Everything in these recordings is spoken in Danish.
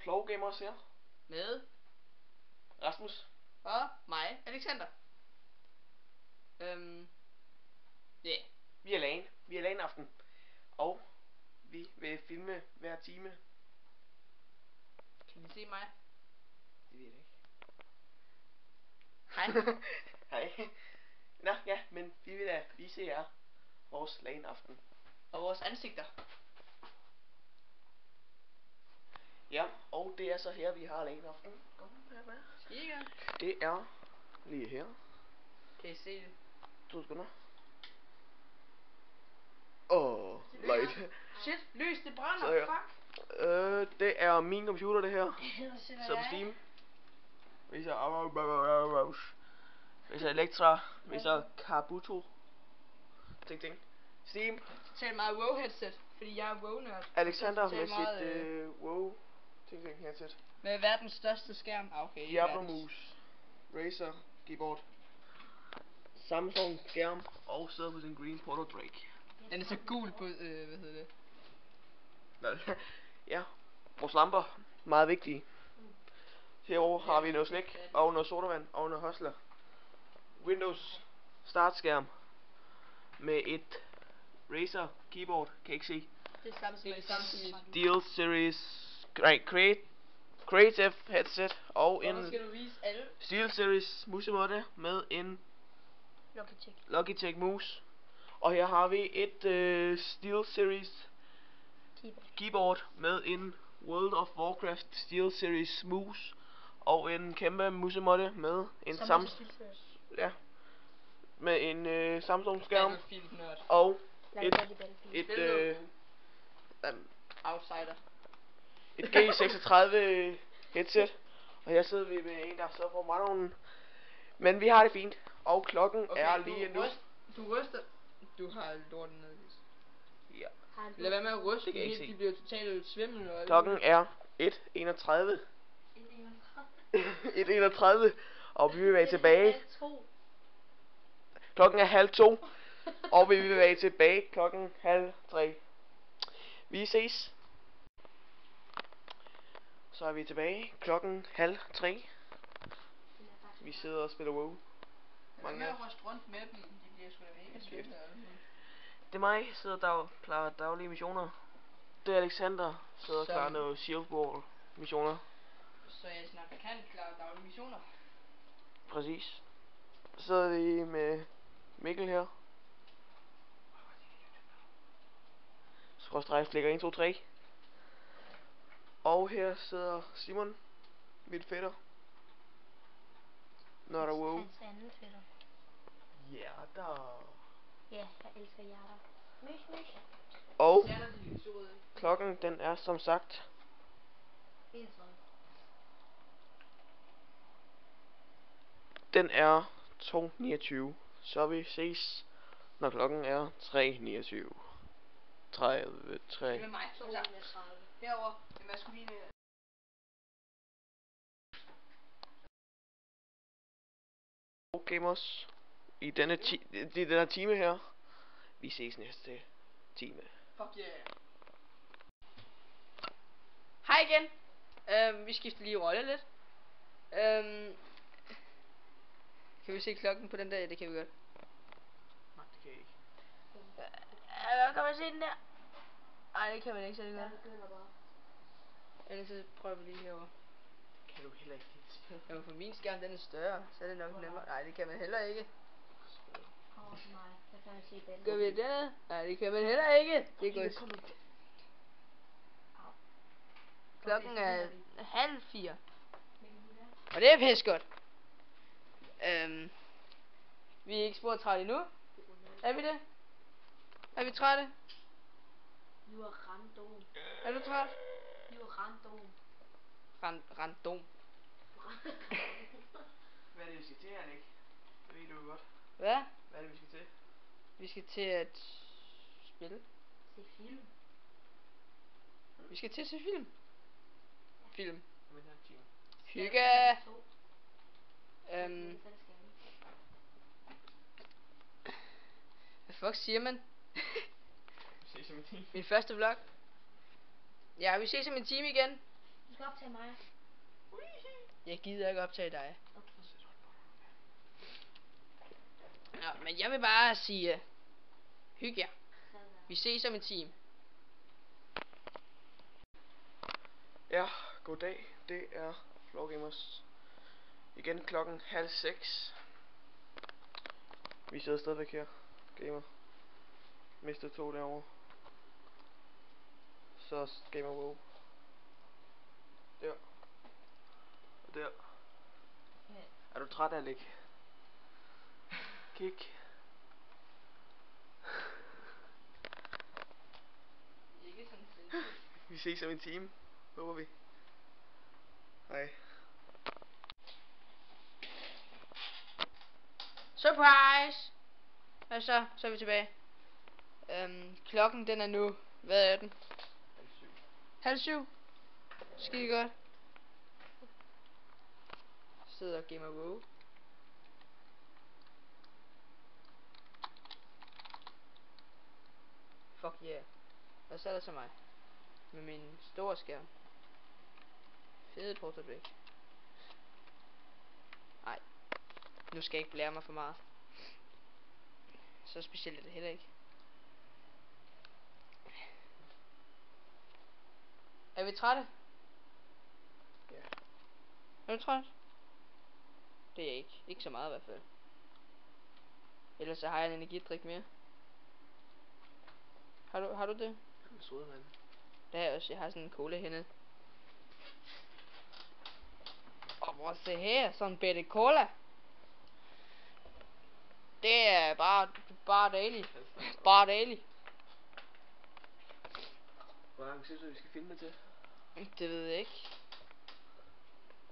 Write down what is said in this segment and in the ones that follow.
Flow Gamers her. Med Rasmus. og mig, Alexander. Yeah. Vi er LAN. Vi er LAN aften. Og vi vil filme hver time. Kan I se mig? Det ved jeg ikke. Hej. Hej. Nå ja, men vi vil da vise jer vores LAN aften. Og vores ansigter. Ja, og det er så her vi har LAN aften. Kom her med. Skal I gøre? Det er lige her. Kan I se det? 2 sekunder. Light. Shit, lys, det brænder, Så ja. fuck. Det er min computer det her. Så på jeg. Steam. Vi så Elektra. Vi så Kabuto. Ting. Steam. Tal meget WoW headset, fordi jeg er WoW nørd. Alexander Tal med meget, sit WoW. Ting headset. med verdens største skærm. Okay, Diablo mus. Razer keyboard. Samsung skærm og sidder på sin Green Portal Drake. Den er så gul på, hvad hedder det? Ja, vores lamper, meget vigtige. Herovre har vi noget slik, og noget sodavand, og noget hostler. Windows startskærm med et Razer keyboard, kan ikke se. Det er samme som mit. Steel Series, Creative headset og en Skal du vise alle? Steel Series musemåtte med en Logitech mus. Og her har vi et Steel Series keyboard med en World of Warcraft Steel Series mus og en kæmpe musemåtte med en Samsung skærm og Outsider. et G36 headset. Og her sidder vi med en der sidder på Maronen. Men vi har det fint. Og klokken er lige nu. Du ryster. Du har lorten nede. Ja. Lad være med at ryste. Det kan jeg ikke se. De bliver totalt svimmel. Klokken er 1:31. 1:31. Og vi vil være tilbage. Klokken er 1:30. Og vi vil være tilbage klokken 2:30. Vi ses. Så er vi tilbage klokken 2:30. Vi sidder og spiller WoW. Mange af ryste rundt med dem. De bliver sgu da mega svimmel. Det er mig, sidder der klarer daglige missioner. Det er Alexander, sidder og klarer noget Shield Wall missioner. Så jeg snart kan klare daglige missioner. Præcis. Så sidder vi med Mikkel her. Skråstreg flækker 1, 2, 3. Og her sidder Simon, mit fætter. Når der er WoW. Hans anden fætter. Hjerter. Ja, jeg elsker hjerter. Møs. Og klokken den er som sagt 31. Den er 2:29. Så vi ses når klokken er 3:29. 30. 3. Det er mig, som sagt. Herovre, med maskuline. Gamers i denne time her. Vi ses næste time. Fuck yeah. Hej igen. Vi skifter lige rolle lidt. Kan vi se klokken på den der? Ja, det kan vi godt. Nej, det kan jeg ikke. Kan man se den der? Ej, det kan man ikke, så det godt. Ellers så prøver vi lige herovre. Det kan du heller ikke dit spil. Jamen for min skærm den er større, så er det nok nemmere. Nej, det kan man heller ikke. Gør vi det? Nej, det kan man heller ikke. Det går. Klokken er 3:30. Og det er pisse godt. Vi er ikke spor trætte endnu. Er vi det? Er vi trætte? Du er random. Er du træt? Du er random. Random. Hvad er det vi skal til, Alex? Det ved du jo godt. Hvad? Hvad er det vi skal til? Vi skal til at spille. Se film. Vi skal til at se film. Film. Hygge. Hvad fuck siger man? Vi ses om en time. Min første vlog. Ja, vi ses om en time igen. skal optage mig. Jeg gider ikke optage dig. Okay. Ja, men jeg vil bare sige, hygge jer. Vi ses som et team. Ja, goddag. Det er Floor Gamers. Igen klokken 5:30. Vi sidder stadigvæk her. Gamer. Mistet 2 derovre. Så Gamer WoW. Der. Og der. Er du træt af at ligge? Kig. Ikke sådan sindssygt. Vi ses om en time. Håber vi. Hej. Surprise! Og så er vi tilbage. Klokken den er nu, hvad er den? 6:30. Skide godt. Sidder og gamer WoW. Fuck yeah. Og så er der så mig. Med min store skærm. Fede portablik. Nej. Nu skal jeg ikke blære mig for meget. Så specielt er det heller ikke. Er vi trætte? Ja. Er du træt? Det er jeg ikke. Ikke så meget i hvert fald. Ellers så har jeg en energidrik mere. Har du det? Med sodavand. Det har jeg også. Jeg har sådan en cola henne. Og prøv at se her. Sådan en bitte cola. Det er bare dejligt. Bare dejligt. Hvor lang tid synes du, vi skal filme til? Det ved jeg ikke.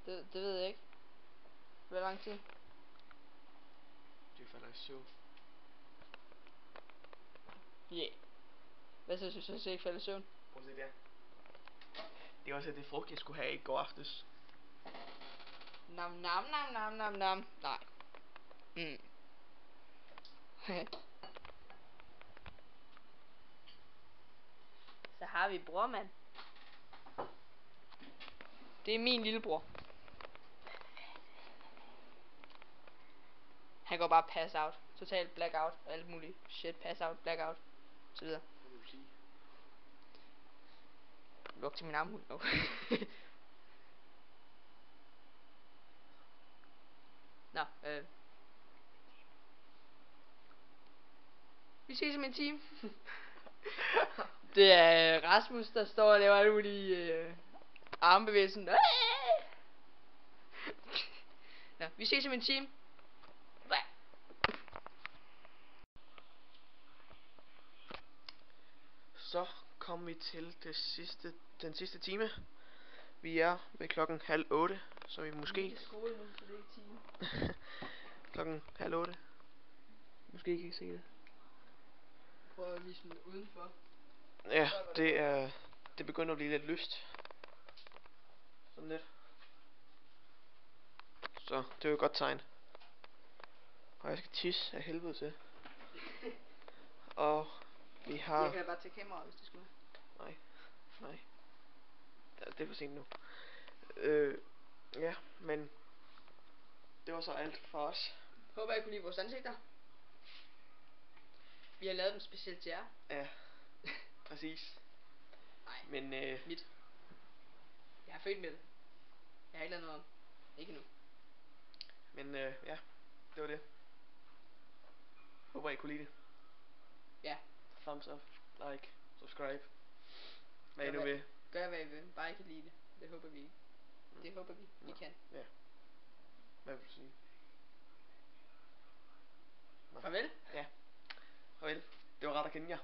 Det ved jeg ikke. Hvor lang tid? Det falder i søvn. Yeah. Hvad så synes du, så ikke falder i søvn? Prøv at se der. Det er også det frugt, jeg skulle have i går aftes. Nam nam nam nam nam nam. Nej. Så har vi bror, mand. Det er min lillebror. Han går bare pass out. Total blackout og alt muligt shit. Pass out, blackout, så videre. Hvad vil du sige? Luk til min armhul nu. Nå, vi ses som en team. Det er Rasmus, der står og laver alle mulige armbevægelser. Nå, vi ses som en team. Bye. Så kom vi til den sidste time. Vi er ved klokken 7:30, så vi måske... I skole nu, så det er ikke time. klokken 7:30. Måske ikke se det. Prøv at vise den udenfor. Ja, det begynder at blive lidt lyst. Sådan lidt. Så det er jo et godt tegn. Og jeg skal tisse af helvede til. Og vi har... Jeg kan bare tage kameraet, hvis det skulle. Nej. Det er for sent nu. Ja, men det var så alt for os. Håber jeg kunne lide vores ansigter. Vi har lavet dem specielt til jer. Ja, præcis. Nej, Men mit. Jeg har født med det. Jeg har ikke lavet noget om. Ikke nu. Men ja, det var det. Håber I kunne lide det. Ja. Thumbs up, like, subscribe. Hvad I nu vil. Gør hvad I vil. Bare I kan lide det. Det håber vi ikke. Det håber vi. I kan. Ja. Hvad vil du sige? Farvel. Ja. Farvel. Det var rart at kende jer.